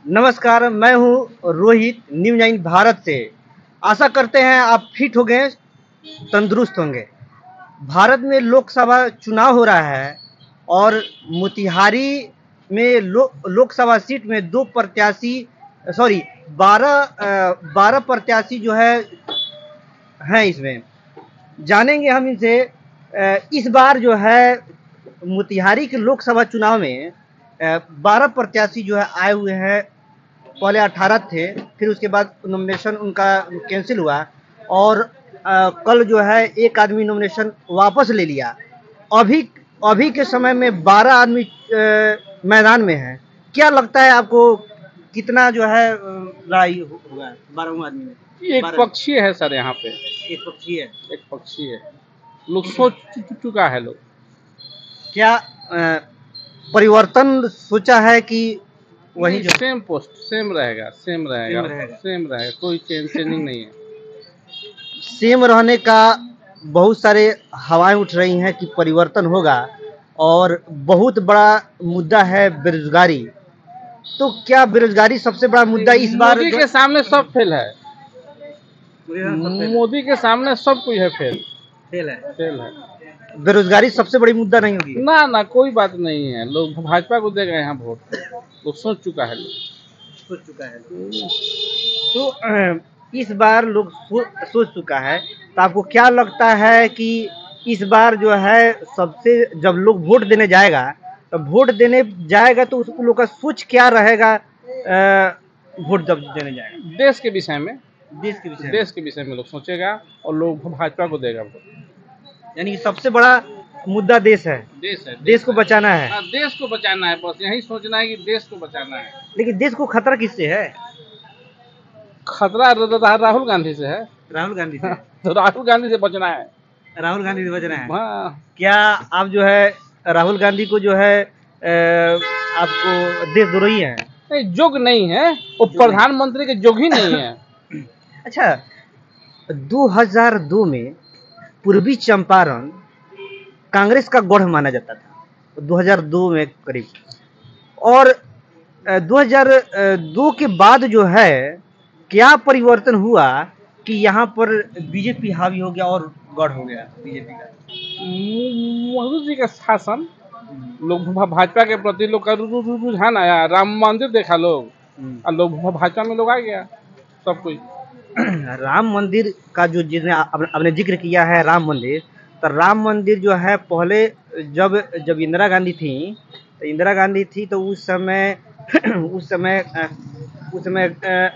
नमस्कार, मैं हूँ रोहित न्यूज़ 9 भारत से। आशा करते हैं आप फिट हो गए, तंदुरुस्त होंगे। भारत में लोकसभा चुनाव हो रहा है और मोतिहारी में लोकसभा सीट में 12 प्रत्याशी जो है हैं इसमें। जानेंगे हम इनसे। इस बार जो है मोतिहारी के लोकसभा चुनाव में 12 प्रत्याशी जो है आए हुए हैं। पहले 18 थे, फिर उसके बाद नॉमिनेशन उनका कैंसिल हुआ और कल जो है एक आदमी नॉमिनेशन वापस ले लिया। अभी अभी के समय में 12 आदमी मैदान में हैं। क्या लगता है आपको, कितना जो है लड़ाई होगा 12 आदमी में? एक पक्षी है सर, यहाँ पे एक पक्षी है। एक पक्षी है। लोग सोच चुका है। लोग क्या परिवर्तन सोचा है कि वही जो सेम पोस्ट सेम रहेगा, सेम रहेगा, कोई चेंजिंग नहीं है। सेम रहने का बहुत सारे हवाएं उठ रही हैं कि परिवर्तन होगा और बहुत बड़ा मुद्दा है बेरोजगारी। तो क्या बेरोजगारी सबसे बड़ा मुद्दा इस बार? मोदी के सामने सब फेल है। मोदी के सामने सब कुछ है फेल है। बेरोजगारी सबसे बड़ी मुद्दा नहीं होगी? ना, कोई बात नहीं है। लोग भाजपा को देगा यहाँ वोट। लोग सोच चुका है। तो इस बार लोग सोच चुका है। तो आपको क्या लगता है कि इस बार जो है सबसे, जब लोग वोट देने जाएगा तो उस लोग का सोच क्या रहेगा वोट जब देने जाएगा? देश के विषय में लोग सोचेगा और लोग भाजपा को देगा वोट। यानी कि सबसे बड़ा मुद्दा देश है। देश को बचाना है। हाँ, देश को बचाना है। बस यही सोचना है कि देश को बचाना है। लेकिन देश को खतरा किससे है? खतरा राहुल गांधी से है। राहुल गांधी से? तो राहुल गांधी से बचना है। हाँ। क्या आप जो है राहुल गांधी को जो है आपको देशद्रोही है? नहीं, जोग नहीं है। वो प्रधानमंत्री के जोग ही नहीं है। अच्छा, 2002 में पूर्वी चंपारण कांग्रेस का गढ़ माना जाता था, 2002 में करीब। और 2002 के बाद जो है क्या परिवर्तन हुआ कि यहाँ पर बीजेपी हावी हो गया और गढ़ हो गया बीजेपी का? मोदी जी का शासन, लोग भाजपा के प्रति लोग का रुझान आया। राम मंदिर देखा लोग और लोग भाजपा में लोग आ गया सब कुछ। राम मंदिर का जो जिसने आपने जिक्र किया है, राम मंदिर, तो राम मंदिर जो है पहले जब इंदिरा गांधी थी तो उस समय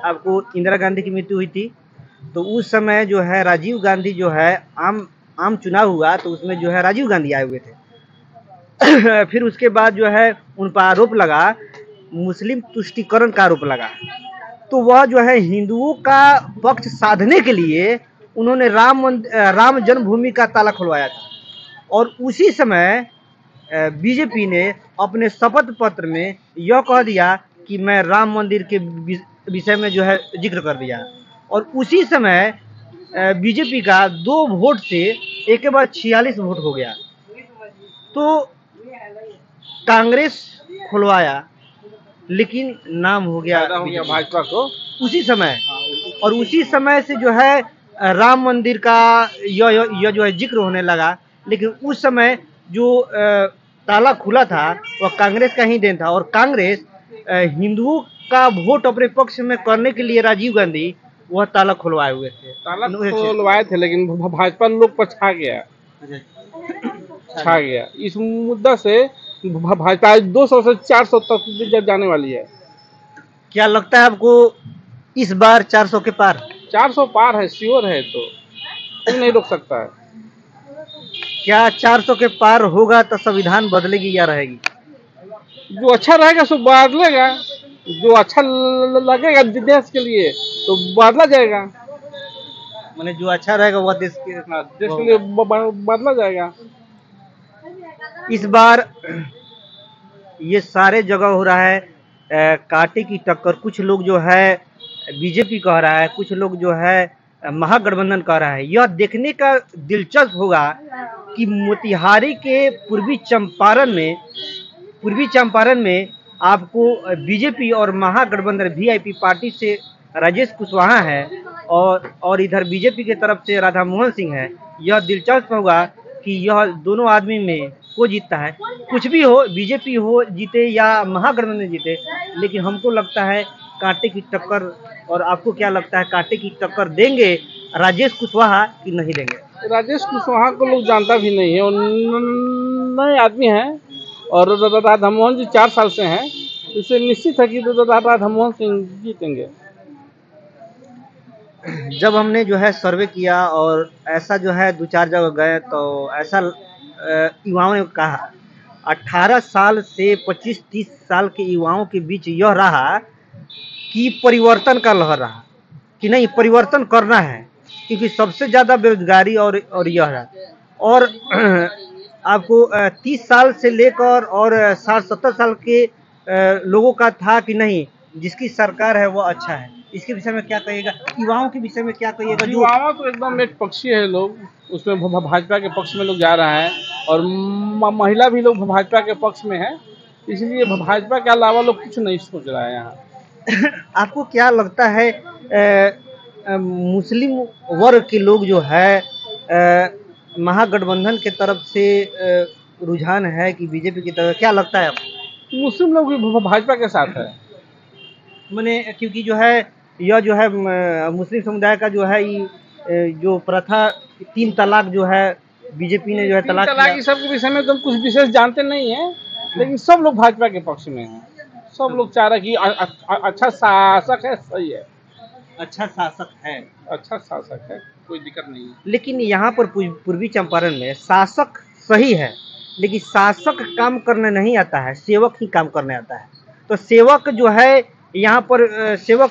आपको इंदिरा गांधी की मृत्यु हुई थी। तो उस समय जो है राजीव गांधी जो है आम चुनाव हुआ तो उसमें जो है राजीव गांधी आए हुए थे। फिर उसके बाद जो है उन पर आरोप लगा, मुस्लिम तुष्टीकरण का आरोप लगा। तो वह जो है हिंदुओं का पक्ष साधने के लिए उन्होंने राम जन्मभूमि का ताला खुलवाया था। और उसी समय बीजेपी ने अपने शपथ पत्र में यह कह दिया कि मैं राम मंदिर के विषय में जो है जिक्र कर दिया। और उसी समय बीजेपी का 2 वोट से एक के बाद 46 वोट हो गया। तो कांग्रेस खुलवाया लेकिन नाम हो गया भाजपा को उसी समय। और उसी समय से जो है राम मंदिर का यह जो है जिक्र होने लगा। लेकिन उस समय जो ताला खुला था वह कांग्रेस का ही देन था। और कांग्रेस हिंदुओं का वोट अपने पक्ष में करने के लिए राजीव गांधी वह ताला खुलवाए हुए थे। लेकिन भाजपा लोग पर छा गया। इस मुद्दा से भाजपा 200 से 400 तक जाने वाली है। क्या लगता है आपको इस बार 400 के पार? 400 पार है, श्योर है। तो कोई नहीं रोक सकता है। क्या 400 के पार होगा तो संविधान बदलेगी या रहेगी? जो अच्छा रहेगा सो बदलेगा, जो अच्छा लगेगा देश के लिए तो बदला जाएगा। माने जो अच्छा रहेगा वह देश के लिए बदला जाएगा। इस बार ये सारे जगह हो रहा है कांटे की टक्कर। कुछ लोग जो है बीजेपी कह रहा है, कुछ लोग जो है महागठबंधन कह रहा है। यह देखने का दिलचस्प होगा कि मोतिहारी के पूर्वी चंपारण में आपको बीजेपी और महागठबंधन वीआईपी पार्टी से राजेश कुशवाहा है और इधर बीजेपी की तरफ से राधा मोहन सिंह है। यह दिलचस्प होगा कि यह दोनों आदमी में को जीतता है। कुछ भी हो, बीजेपी हो जीते या महागठबंधन जीते, लेकिन हमको लगता है कांटे की टक्कर। और आपको क्या लगता है, कांटे की टक्कर देंगे राजेश कुशवाहा कि नहीं देंगे? राजेश कुशवाहा को लोग जानता भी नहीं है और नए आदमी हैं और राधा मोहन जी 4 साल से हैं, इससे निश्चित है कि राधा मोहन सिंह जीतेंगे। जब हमने जो है सर्वे किया और ऐसा जो है 2-4 जगह गए तो ऐसा युवाओं ने कहा, 18 साल से 25-30 साल के युवाओं के बीच यह रहा कि परिवर्तन का लहर रहा कि नहीं, परिवर्तन करना है, क्योंकि सबसे ज़्यादा बेरोजगारी और यह रहा। और आपको 30 साल से लेकर और 60-70 साल के लोगों का था कि नहीं, जिसकी सरकार है वो अच्छा है। इसके विषय में क्या कहिएगा? युवाओं के विषय में क्या कहिएगा? युवाओं तो एकदम एक पक्षी है, लोग उसमें भाजपा के पक्ष में लोग जा रहा है और महिला भी लोग भाजपा के पक्ष में है, इसलिए भाजपा के अलावा लोग कुछ नहीं सोच रहा है यहाँ। आपको क्या लगता है मुस्लिम वर्ग के लोग जो है महागठबंधन के तरफ से रुझान है कि बीजेपी की तरफ, क्या लगता है आपको? मुस्लिम लोग भी भाजपा के साथ है। मैंने क्योंकि जो है यह जो है मुस्लिम समुदाय का जो है जो प्रथा 3 तलाक जो है बीजेपी ने जो है तलाक की सबके विषय में तो कुछ विशेष जानते नहीं है, लेकिन सब लोग भाजपा के पक्ष में हैं। सब लोग चाह रहे कि अच्छा शासक है, सही है, अच्छा शासक है, अच्छा शासक है, कोई दिक्कत नहीं है। लेकिन यहाँ पर पूर्वी चंपारण में शासक सही है, लेकिन शासक काम करने नहीं आता है, सेवक ही काम करने आता है। तो सेवक जो है यहाँ पर सेवक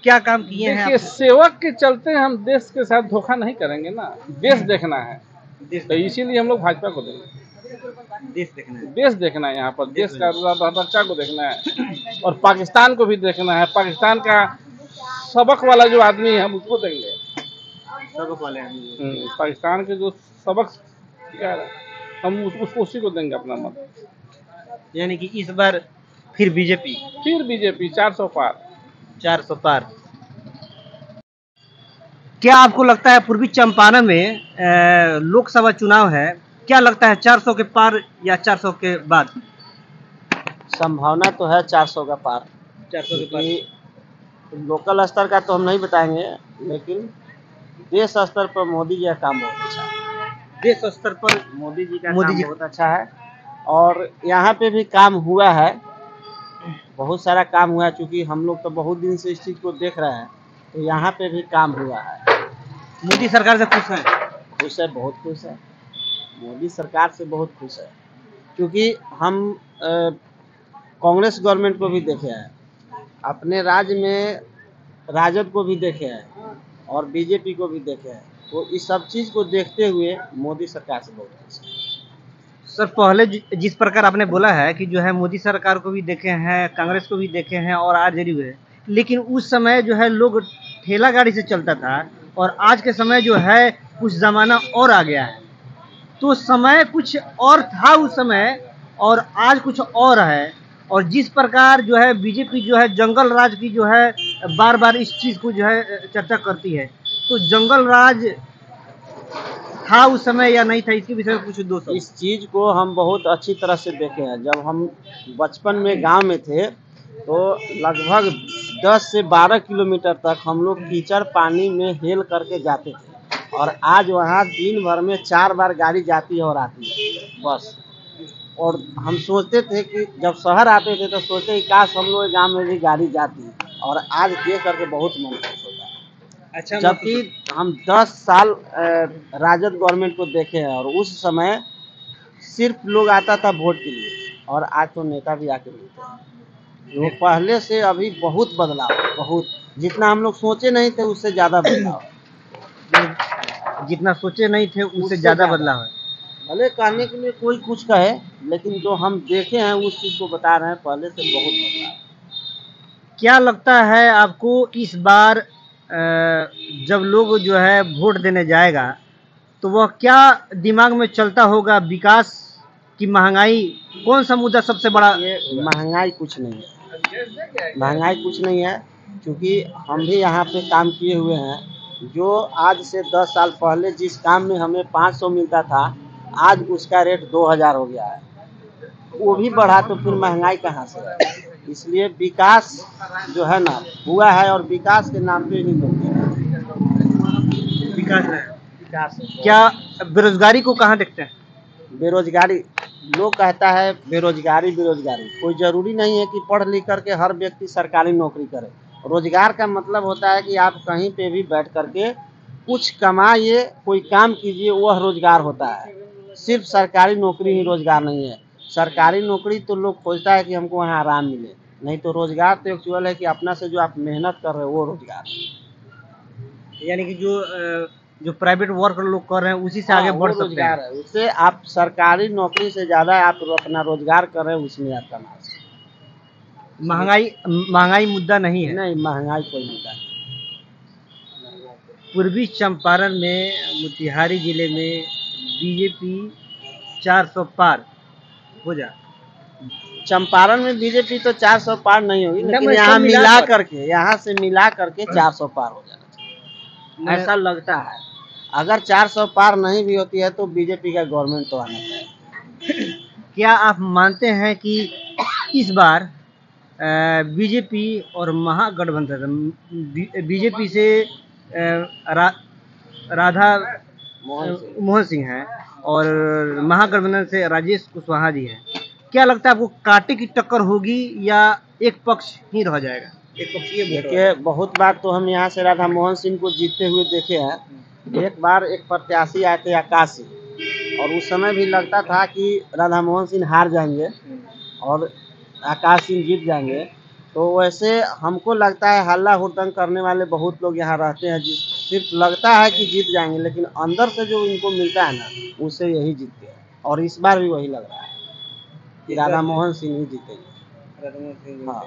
क्या काम किए हैं? देखिए, सेवक के चलते हम देश के साथ धोखा नहीं करेंगे ना, देश देखना है, तो इसीलिए हम लोग भाजपा को देंगे। देश देखना है, यहाँ पर देश का रक्षा को देखना है और पाकिस्तान को भी देखना है। पाकिस्तान का सबक वाला जो आदमी है हम उसको देंगे, सबक वाले पाकिस्तान के जो सबक हम उसको उसी को देंगे अपना मत। यानी कि इस बार फिर बीजेपी 400 पार। 400 पार। क्या आपको लगता है पूर्वी चंपारण में लोकसभा चुनाव है, क्या लगता है 400 के पार या 400 के बाद? संभावना तो है 400 का पार। 400 के पार। लोकल स्तर का तो हम नहीं बताएंगे, लेकिन देश स्तर पर मोदी जी का काम बहुत अच्छा है। देश स्तर पर मोदी जी का काम बहुत अच्छा है और यहाँ पे भी काम हुआ है, बहुत सारा काम हुआ है। चूँकि हम लोग तो बहुत दिन से इस चीज़ को देख रहे हैं, तो यहाँ पे भी काम हुआ है। मोदी सरकार से खुश है? खुश है, बहुत खुश है, मोदी सरकार से बहुत खुश है। क्योंकि हम कांग्रेस गवर्नमेंट को भी देखे हैं, अपने राज्य में राजद को भी देखे हैं और बीजेपी को भी देखे हैं, तो इस सब चीज़ को देखते हुए मोदी सरकार से बहुत खुश है। सर, पहले जिस प्रकार आपने बोला है कि जो है मोदी सरकार को भी देखे हैं, कांग्रेस को भी देखे हैं और आज जरूर है, लेकिन उस समय जो है लोग ठेला गाड़ी से चलता था और आज के समय जो है कुछ ज़माना और आ गया है। तो समय कुछ और था उस समय और आज कुछ और है। और जिस प्रकार जो है बीजेपी जो है जंगल राज की जो है बार बार इस चीज़ को जो है चर्चा करती है, तो जंगल राज था उस समय या नहीं था, इसके विषय में कुछ दोस्तों? इस चीज़ को हम बहुत अच्छी तरह से देखे हैं। जब हम बचपन में गांव में थे तो लगभग 10 से 12 किलोमीटर तक हम लोग कीचड़ पानी में हेल करके जाते थे और आज वहाँ दिन भर में 4 बार गाड़ी जाती है और आती है बस। और हम सोचते थे कि जब शहर आते थे तो सोचते कि काश हम लोग गाँव में भी गाड़ी जाती, और आज देख करके बहुत मन खुश होता है। अच्छा, जबकि हम 10 साल राजद गवर्नमेंट को देखे हैं और उस समय सिर्फ लोग आता था वोट के लिए, और आज तो नेता भी आके मिलते हैं। तो पहले से अभी बहुत बदलाव, बहुत, जितना हम लोग सोचे नहीं थे उससे ज़्यादा बदलाव। जितना सोचे नहीं थे उससे ज़्यादा बदलाव है। भले कहने के लिए कोई कुछ कहे, लेकिन जो हम देखे हैं उस चीज़ को बता रहे हैं, पहले से बहुत बदलाव। क्या लगता है आपको इस बार जब लोग जो है वोट देने जाएगा तो वह क्या दिमाग में चलता होगा, विकास कि महंगाई, कौन सा मुद्दा सबसे बड़ा? ये महंगाई कुछ नहीं है, महंगाई कुछ नहीं है, क्योंकि हम भी यहाँ पे काम किए हुए हैं। जो आज से 10 साल पहले जिस काम में हमें 500 मिलता था, आज उसका रेट 2000 हो गया है। वो भी बढ़ा तो फिर महंगाई कहाँ से है? इसलिए विकास जो है ना हुआ है, और विकास के नाम पे ही लोग विकास है। विकास है। क्या बेरोजगारी को कहाँ देखते हैं? बेरोजगारी, लोग कहता है बेरोजगारी बेरोजगारी, कोई जरूरी नहीं है कि पढ़ लिख करके हर व्यक्ति सरकारी नौकरी करे। रोजगार का मतलब होता है कि आप कहीं पे भी बैठ करके कुछ कमाइए, कोई काम कीजिए, वह रोजगार होता है। सिर्फ सरकारी नौकरी ही रोजगार नहीं है। सरकारी नौकरी तो लोग खोजता है कि हमको वहाँ आराम मिले, नहीं तो रोजगार तो एक्चुअल है कि अपना से जो आप मेहनत कर रहे हो वो रोजगार है। यानी कि जो प्राइवेट वर्क लोग कर रहे हैं उसी से आगे बढ़ सकते हैं। उससे आप सरकारी नौकरी से ज्यादा आप अपना रोजगार कर रहे हैं, उसमें आप कमा सकते हैं। महंगाई मुद्दा नहीं है। नहीं, महंगाई कोई मुद्दा नहीं। पूर्वी चंपारण में, मोतिहारी जिले में बीजेपी 400 पार हो जा। चंपारण में बीजेपी तो 400 पार नहीं होगी, लेकिन मैं यहाँ सब मिला करके, यहाँ से मिला करके 400 पार हो जाना चाहिए, ऐसा लगता है। अगर 400 पार नहीं भी होती है तो बीजेपी का गवर्नमेंट तो आना चाहिए। क्या आप मानते हैं कि इस बार बीजेपी और महागठबंधन, बीजेपी से राधा मोहन सिंह हैं और महागठबंधन से राजेश कुशवाहा जी हैं, क्या लगता है आपको कांटे की टक्कर होगी या एक पक्ष ही रह जाएगा? एक पक्षीय वोट? देखिए, बहुत बार तो हम यहाँ से राधा मोहन सिंह को जीतते हुए देखे हैं। एक बार एक प्रत्याशी आए थे आकाश सिंह, और उस समय भी लगता था कि राधा मोहन सिंह हार जाएंगे और आकाश सिंह जीत जाएंगे। तो वैसे हमको लगता है हल्ला हुड़दंग करने वाले बहुत लोग यहाँ रहते हैं, जिस सिर्फ लगता है कि जीत जाएंगे, लेकिन अंदर से जो इनको मिलता है ना, उससे यही जीतते हैं। और इस बार भी वही लग रहा है कि राधा मोहन सिंह ही जीतेंगे। हाँ।